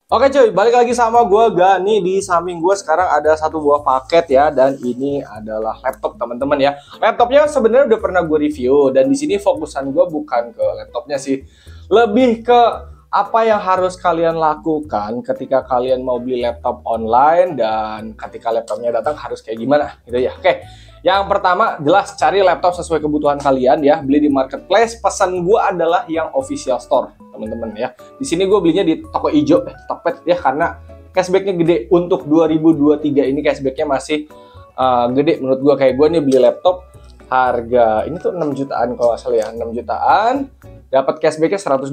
Oke cuy, balik lagi sama gue Gani. Di samping gue sekarang ada satu buah paket ya, dan ini adalah laptop teman-teman ya. Laptopnya sebenarnya udah pernah gue review, dan di sini fokusan gue bukan ke laptopnya sih, lebih ke apa yang harus kalian lakukan ketika kalian mau beli laptop online dan ketika laptopnya datang harus kayak gimana gitu ya. Oke, yang pertama jelas cari laptop sesuai kebutuhan kalian ya, beli di marketplace. Pesan gue adalah yang official store teman-teman ya. Di sini gue belinya di toko ijo, Tokped ya, karena cashbacknya gede. Untuk 2023 ini cashbacknya masih gede menurut gue. Kayak gue nih beli laptop harga ini tuh 6 jutaan kalau nggak salah ya, 6 jutaan, dapat cashbacknya 120.000.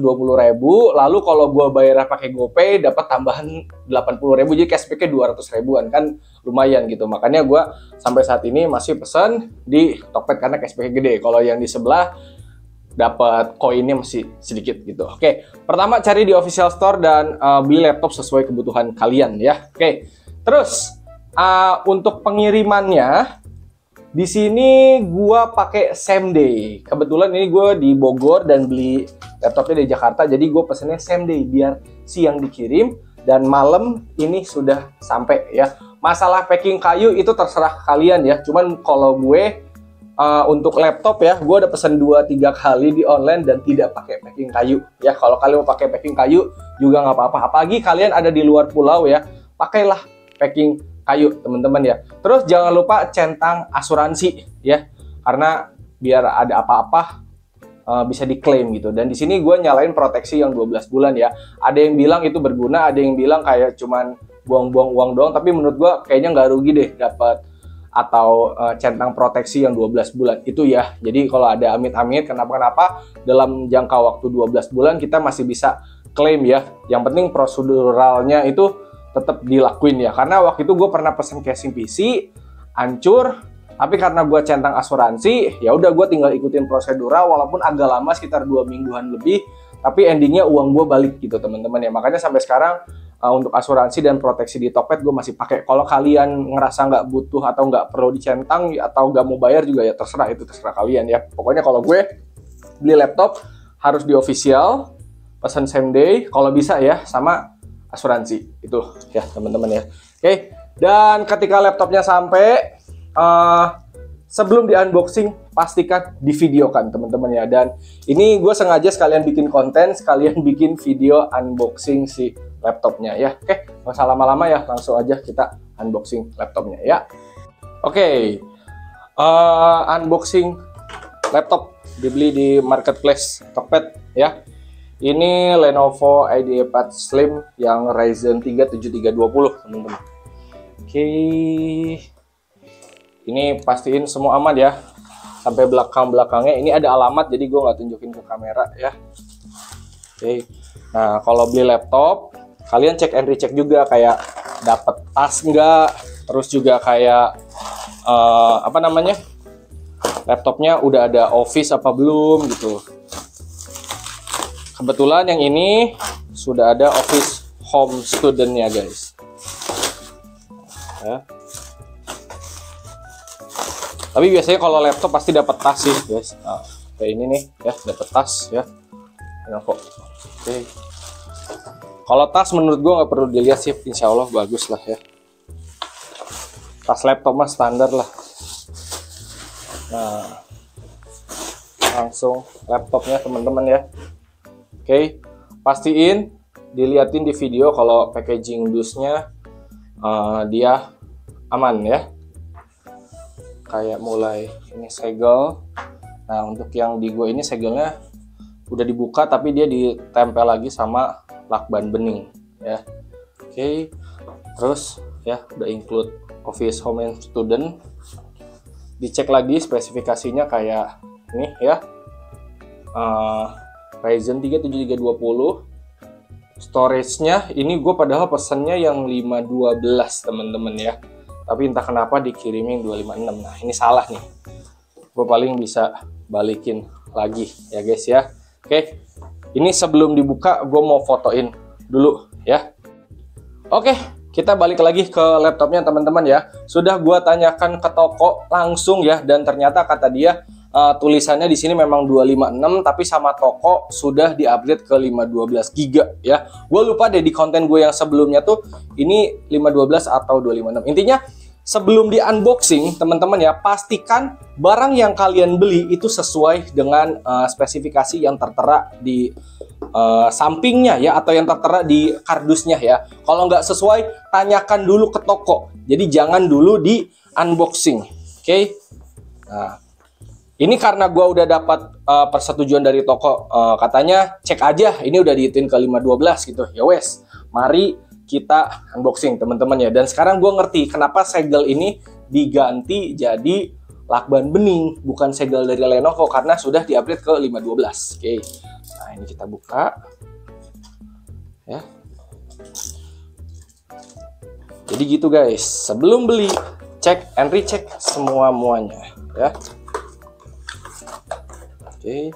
Lalu kalau gue bayar pakai GoPay dapat tambahan 80.000, jadi cashbacknya 200 ribuan, kan lumayan gitu. Makanya gue sampai saat ini masih pesan di Tokped karena cashbacknya gede. Kalau yang di sebelah dapat koinnya masih sedikit gitu. Oke, pertama cari di official store dan beli laptop sesuai kebutuhan kalian ya. Oke, terus untuk pengirimannya di sini gua pakai same day. Kebetulan ini gue di Bogor dan beli laptopnya di Jakarta, jadi gue pesennya same day biar siang dikirim dan malam ini sudah sampai ya. Masalah packing kayu itu terserah kalian ya. Cuman kalau gue untuk laptop ya, gue udah pesen 2-3 kali di online dan tidak pakai packing kayu ya. Kalau kalian mau pakai packing kayu juga nggak apa-apa, apalagi kalian ada di luar pulau ya, pakailah packing kayu teman-teman ya. Terus jangan lupa centang asuransi ya, karena biar ada apa-apa bisa diklaim gitu. Dan di sini gue nyalain proteksi yang 12 bulan ya. Ada yang bilang itu berguna, ada yang bilang kayak cuman buang-buang uang doang, tapi menurut gue kayaknya nggak rugi deh dapat atau centang proteksi yang 12 bulan itu ya. Jadi kalau ada amit-amit kenapa-kenapa dalam jangka waktu 12 bulan kita masih bisa klaim ya. Yang penting proseduralnya itu tetap dilakuin ya. Karena waktu itu gue pernah pesen casing PC hancur, tapi karena gue centang asuransi ya udah gue tinggal ikutin prosedural, walaupun agak lama sekitar 2 mingguan lebih, tapi endingnya uang gue balik gitu teman-teman ya. Makanya sampai sekarang untuk asuransi dan proteksi di Tokped gue masih pakai. Kalau kalian ngerasa nggak butuh atau nggak perlu dicentang atau nggak mau bayar juga ya terserah, itu terserah kalian ya. Pokoknya kalau gue beli laptop harus di official, pesan same day kalau bisa ya, sama asuransi itu ya teman-teman ya. Oke, dan ketika laptopnya sampai sebelum di unboxing pastikan divideokan teman-teman ya. Dan ini gue sengaja sekalian bikin konten, sekalian bikin video unboxing si laptopnya ya. Oke, nggak usah lama-lama ya, langsung aja kita unboxing laptopnya ya. Oke, unboxing laptop dibeli di marketplace Tokped ya. Ini Lenovo IdeaPad Slim yang Ryzen 3 7320 teman-teman. Oke, ini pastiin semua aman ya, sampai belakang-belakangnya. Ini ada alamat, jadi gue nggak tunjukin ke kamera ya. Oke, nah kalau beli laptop kalian cek and recheck juga, kayak dapat tas enggak, terus juga kayak apa namanya, laptopnya udah ada office apa belum gitu. Kebetulan yang ini sudah ada office home student-nya guys ya. Tapi biasanya kalau laptop pasti dapat tas sih guys. Nah, kayak ini nih ya, dapat tas ya. Nah, kok. Oke. Kalau tas menurut gua nggak perlu dilihat sih, insya Allah bagus lah ya. Tas laptop mah standar lah. Nah, langsung laptopnya teman-teman ya. Oke, pastiin diliatin di video kalau packaging dusnya dia aman ya. Kayak mulai ini segel. Nah, untuk yang di gue ini segelnya udah dibuka tapi dia ditempel lagi sama lakban bening ya. Oke, terus ya udah include office home and student. Dicek lagi spesifikasinya kayak ini ya, Ryzen 3 7320. Storage-nya ini gue padahal pesennya yang 512 teman-teman ya, tapi entah kenapa dikirimin 256. Nah ini salah nih, gue paling bisa balikin lagi ya guys ya. Oke, ini sebelum dibuka gue mau fotoin dulu ya. Oke, kita balik lagi ke laptopnya teman-teman ya. Sudah gue tanyakan ke toko langsung ya, dan ternyata kata dia tulisannya di sini memang 256, tapi sama toko sudah di-upgrade ke 512 GB ya. Gue lupa deh di konten gue yang sebelumnya tuh ini 512 atau 256. Intinya sebelum di unboxing teman-teman ya, pastikan barang yang kalian beli itu sesuai dengan spesifikasi yang tertera di sampingnya ya, atau yang tertera di kardusnya ya. Kalau nggak sesuai, tanyakan dulu ke toko. Jadi jangan dulu di unboxing, oke? Nah, ini karena gue udah dapat persetujuan dari toko, katanya cek aja, ini udah diituin ke 512 gitu. Ya wes, mari kita unboxing teman-teman ya. Dan sekarang gue ngerti kenapa segel ini diganti jadi lakban bening, bukan segel dari Lenovo, karena sudah di-upgrade ke 512. Oke. Nah, ini kita buka ya. Jadi gitu guys, sebelum beli cek and recheck semua-muanya ya. Oke.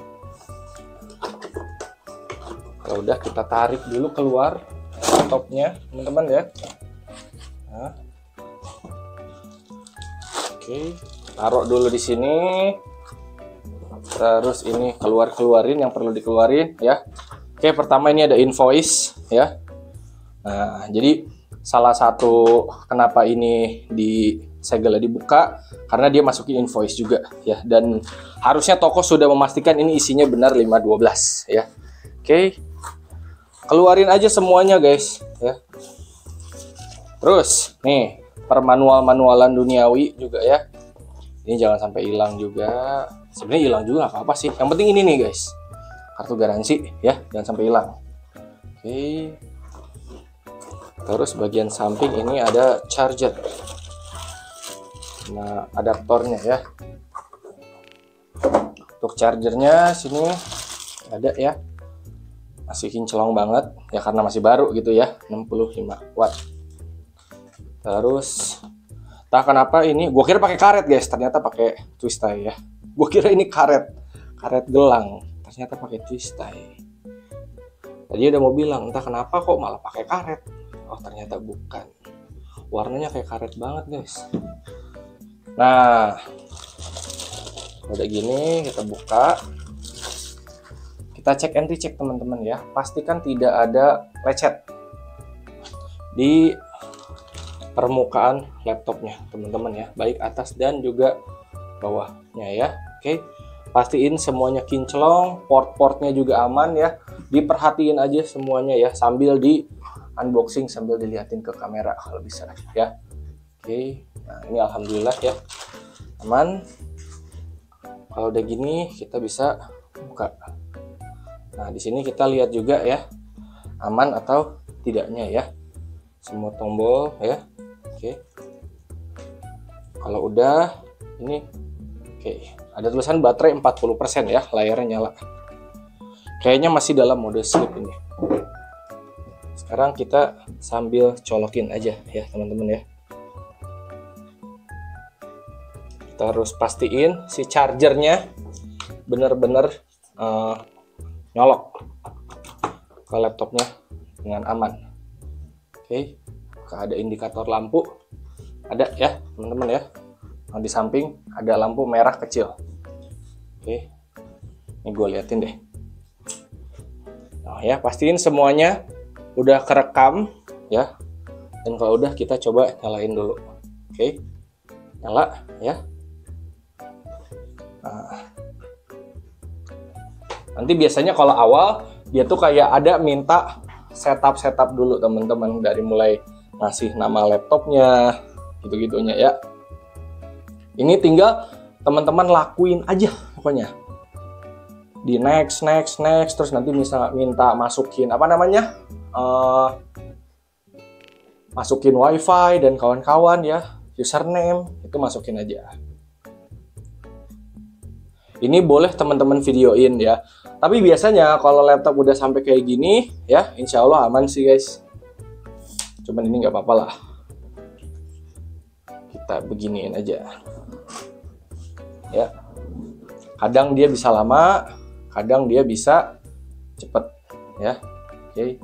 Kalau udah, kita tarik dulu keluar laptopnya teman-teman ya. Nah. Oke, taruh dulu di sini. Terus ini keluarin yang perlu dikeluarin ya. Oke, pertama ini ada invoice ya. Nah, jadi salah satu kenapa ini di segelnya dibuka karena dia masukin invoice juga ya, dan harusnya toko sudah memastikan ini isinya benar 512 ya. Oke. Keluarin aja semuanya guys ya. Terus nih permanualan duniawi juga ya. Ini jangan sampai hilang juga. Sebenarnya hilang juga nggak apa-apa sih. Yang penting ini nih guys, kartu garansi ya, jangan sampai hilang. Oke. Terus bagian samping ini ada charger. Nah, adaptornya ya. Untuk chargernya sini ada ya. Masih kinclong banget ya karena masih baru gitu ya, 65 watt. Terus entah kenapa ini gue kira pakai karet guys, ternyata pakai twist tie ya. Gue kira ini karet gelang, ternyata pakai twist tie. Tadi udah mau bilang entah kenapa kok malah pakai karet. Oh, ternyata bukan. Warnanya kayak karet banget guys. Nah, udah gini kita buka. Kita cek and recheck teman-teman ya. Pastikan tidak ada lecet di permukaan laptopnya teman-teman ya, baik atas dan juga bawahnya ya. Oke, pastiin semuanya kinclong, port-portnya juga aman ya. Diperhatiin aja semuanya ya, sambil di unboxing, sambil dilihatin ke kamera kalau bisa ya. Oke, nah ini alhamdulillah ya aman. Kalau udah gini kita bisa buka. Nah, di sini kita lihat juga ya, aman atau tidaknya ya. Semua tombol ya. Oke. Kalau udah ini oke, ada tulisan baterai 40% ya, layarnya nyala. Kayaknya masih dalam mode sleep ini. Sekarang kita sambil colokin aja ya, teman-teman ya. Kita harus pastiin si chargernya bener-bener nyolok ke laptopnya dengan aman. Oke, ada indikator lampu, ada ya teman-teman ya. Nah, di samping ada lampu merah kecil. Oke, ini gue liatin deh. Nah ya, pastiin semuanya udah kerekam ya. Dan kalau udah, kita coba nyalain dulu. Oke, nyala ya. Nah, nanti biasanya kalau awal dia tuh kayak ada minta setup dulu teman-teman, dari mulai ngasih nama laptopnya gitu-gitunya ya. Ini tinggal teman-teman lakuin aja pokoknya. Di next terus nanti bisa minta masukin apa namanya? Masukin wifi dan kawan-kawan ya, username itu masukin aja. Ini boleh teman-teman videoin ya. Tapi biasanya kalau laptop udah sampai kayak gini ya, insya Allah aman sih guys. Cuman ini nggak apa-apa lah. Kita beginiin aja. Ya. Kadang dia bisa lama, kadang dia bisa cepet ya. Oke.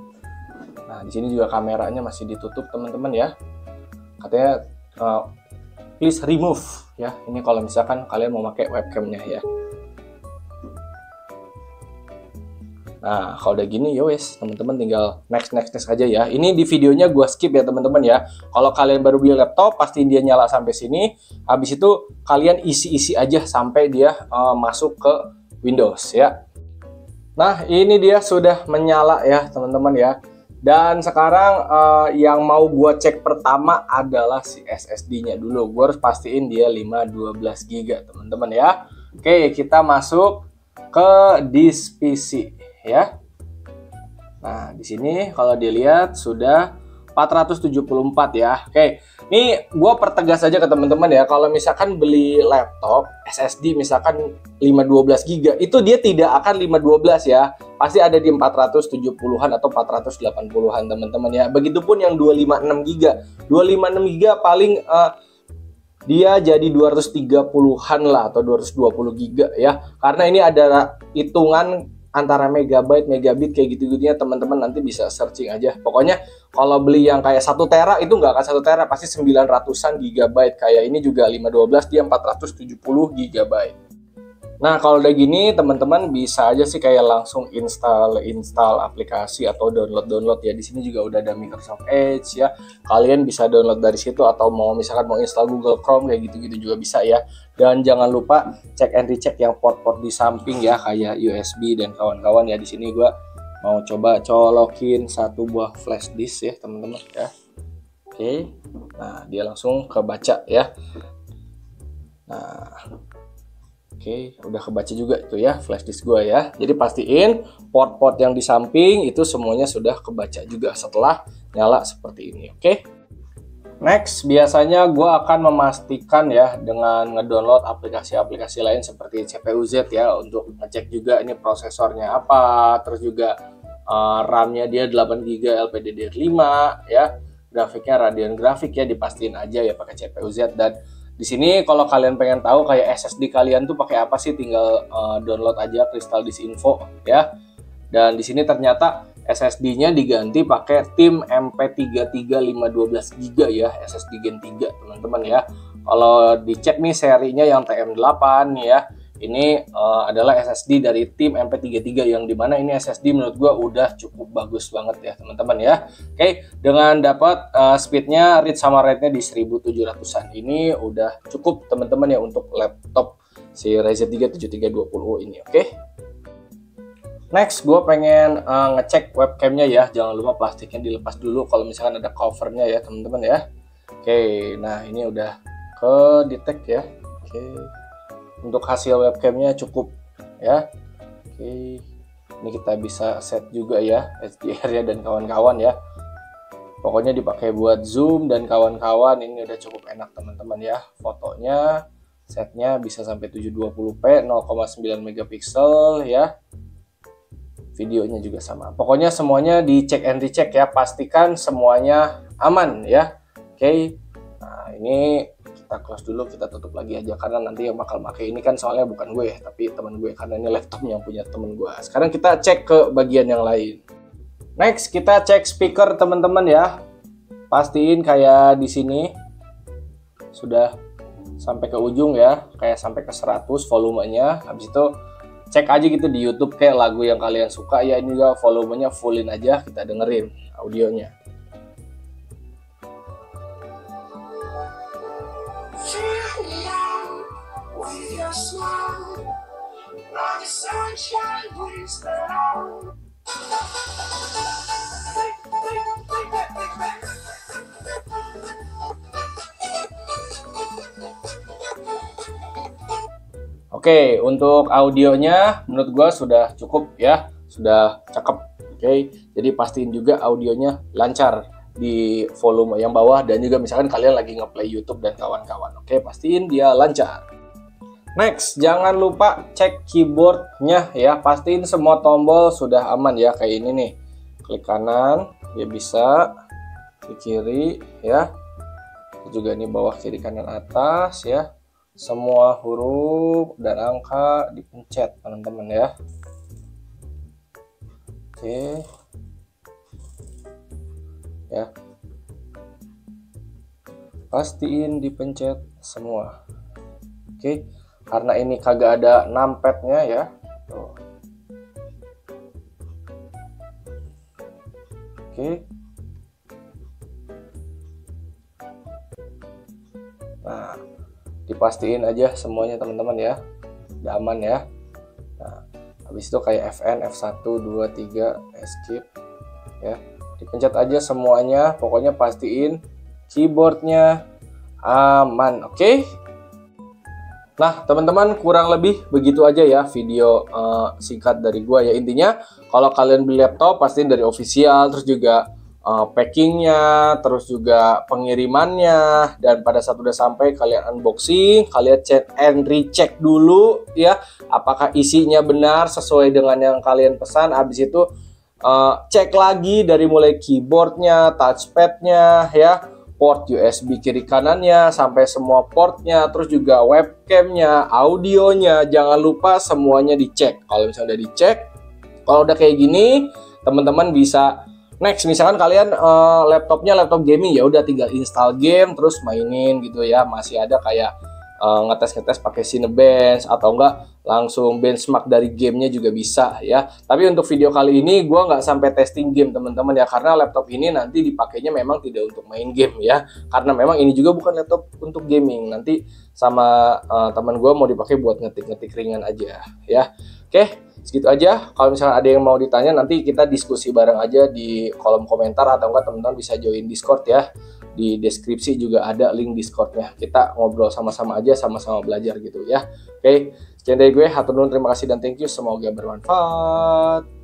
Nah, di sini juga kameranya masih ditutup teman-teman ya. Katanya please remove ya. Ini kalau misalkan kalian mau pakai webcamnya ya. Nah, kalau udah gini, ya wes, teman-teman tinggal next aja ya. Ini di videonya gue skip ya teman-teman ya. Kalau kalian baru beli laptop, pastiin dia nyala sampai sini. Habis itu kalian isi aja sampai dia masuk ke Windows ya. Nah, ini dia sudah menyala ya teman-teman ya. Dan sekarang yang mau gue cek pertama adalah si SSD-nya dulu. Gue harus pastiin dia 512 GB teman-teman ya. Oke, kita masuk ke disk PC ya. Nah, di sini kalau dilihat sudah 474 ya. Oke, ini gue pertegas aja ke teman-teman ya. Kalau misalkan beli laptop SSD misalkan 512 GB, itu dia tidak akan 512 ya. Pasti ada di 470-an atau 480-an teman-teman ya. Begitupun yang 256 GB. 256 GB paling dia jadi 230-an lah atau 220 GB ya. Karena ini ada hitungan antara megabyte, megabit kayak gitu-gitunya teman-teman nanti bisa searching aja. Pokoknya kalau beli yang kayak 1 tera itu nggak akan 1 tera, pasti 900-an gigabyte. Kayak ini juga 512 dia 470 gigabyte. Nah, kalau udah gini teman-teman bisa aja sih kayak langsung install aplikasi atau download ya. Di sini juga udah ada Microsoft Edge ya. Kalian bisa download dari situ atau misalkan mau install Google Chrome kayak gitu-gitu juga bisa ya. Dan jangan lupa cek and recheck yang port-port di samping ya, kayak USB dan kawan-kawan ya. Di sini gua mau coba colokin satu buah flash disk ya, teman-teman ya. Oke. Nah, dia langsung kebaca ya. Nah, oke, udah kebaca juga itu ya flash disk gua ya. Jadi pastiin port-port yang di samping itu semuanya sudah kebaca juga setelah nyala seperti ini. Oke. Next, biasanya gua akan memastikan ya dengan ngedownload aplikasi-aplikasi lain seperti CPU-Z ya untuk ngecek juga ini prosesornya apa, terus juga RAM-nya dia 8GB LPDDR5 ya. Grafiknya Radeon Graphic ya, dipastiin aja ya pakai CPU-Z. Dan di sini kalau kalian pengen tahu kayak SSD kalian tuh pakai apa sih, tinggal download aja Crystal Disk Info ya. Dan di sini ternyata SSD-nya diganti pakai tim MP33512 GB ya, SSD Gen 3 teman-teman ya. Kalau dicek nih serinya yang TM8 ya. Ini adalah SSD dari tim MP33 yang dimana ini SSD menurut gua udah cukup bagus banget ya teman-teman ya. Oke, dengan dapat speednya read sama write-nya di 1700-an ini udah cukup teman-teman ya untuk laptop si Ryzen 3 7320 ini. Oke. Next, gue pengen ngecek webcamnya ya. Jangan lupa plastiknya dilepas dulu kalau misalkan ada covernya ya teman-teman ya. Oke, nah ini udah ke detect ya. Oke. Untuk hasil webcamnya cukup ya. Oke, ini kita bisa set juga ya HDR ya dan kawan-kawan ya. Pokoknya dipakai buat zoom dan kawan-kawan, ini udah cukup enak teman-teman ya. Fotonya setnya bisa sampai 720p 0,9 megapiksel ya. Videonya juga sama. Pokoknya semuanya dicek and recheck ya, pastikan semuanya aman ya. Oke. Nah, ini kita close dulu, kita tutup lagi aja karena nanti yang bakal pakai ini kan soalnya bukan gue tapi teman gue, karena ini laptop yang punya temen gue. Sekarang kita cek ke bagian yang lain. Next, kita cek speaker teman-teman ya. Pastiin kayak di sini sudah sampai ke ujung ya, kayak sampai ke 100 volumenya. Habis itu cek aja gitu di YouTube kayak lagu yang kalian suka ya, ini juga volumenya fullin aja, kita dengerin audionya. Oke, untuk audionya menurut gua sudah cukup ya, sudah cakep. Oke, jadi pastiin juga audionya lancar di volume yang bawah, dan juga misalkan kalian lagi ngeplay YouTube dan kawan-kawan. Oke, pastiin dia lancar. Next, jangan lupa cek keyboardnya ya, pastiin semua tombol sudah aman ya, kayak ini nih. Klik kanan, dia bisa, klik kiri ya. Juga ini bawah, kiri, kanan, atas ya. Semua huruf dan angka dipencet teman-teman ya. Oke ya, pastiin dipencet semua. Oke, karena ini kagak ada numpadnya ya tuh. Nah, dipastiin aja semuanya teman-teman ya, udah aman ya. Nah, habis itu kayak FN, F1, 2, 3, escape ya. Dipencet aja semuanya, pokoknya pastiin keyboardnya aman, oke? Nah, teman-teman, kurang lebih begitu aja ya video singkat dari gua ya. Intinya, kalau kalian beli laptop pastiin dari official, terus juga packingnya, terus juga pengirimannya, dan pada saat udah sampai kalian unboxing, kalian cek and recheck dulu ya, apakah isinya benar sesuai dengan yang kalian pesan. Habis itu cek lagi dari mulai keyboardnya, touchpadnya ya, port USB kiri kanannya, sampai semua portnya, terus juga webcamnya, audionya, jangan lupa semuanya dicek. Kalau misalnya udah dicek, kalau udah kayak gini, teman-teman bisa next. Misalkan kalian laptopnya laptop gaming, ya udah tinggal install game terus mainin gitu ya. Masih ada kayak ngetes pakai Cinebench atau enggak langsung benchmark dari gamenya juga bisa ya. Tapi untuk video kali ini gue nggak sampai testing game teman-teman ya, karena laptop ini nanti dipakainya memang tidak untuk main game ya, karena memang ini juga bukan laptop untuk gaming. Nanti sama teman gue mau dipakai buat ngetik-ngetik ringan aja ya. Oke, segitu aja. Kalau misalnya ada yang mau ditanya, nanti kita diskusi bareng aja di kolom komentar, atau enggak teman-teman bisa join Discord ya. Di deskripsi juga ada link Discordnya. Kita ngobrol sama-sama aja, sama-sama belajar gitu ya. Oke, sekian dari gue. Hatur nuhun, terima kasih dan thank you. Semoga bermanfaat.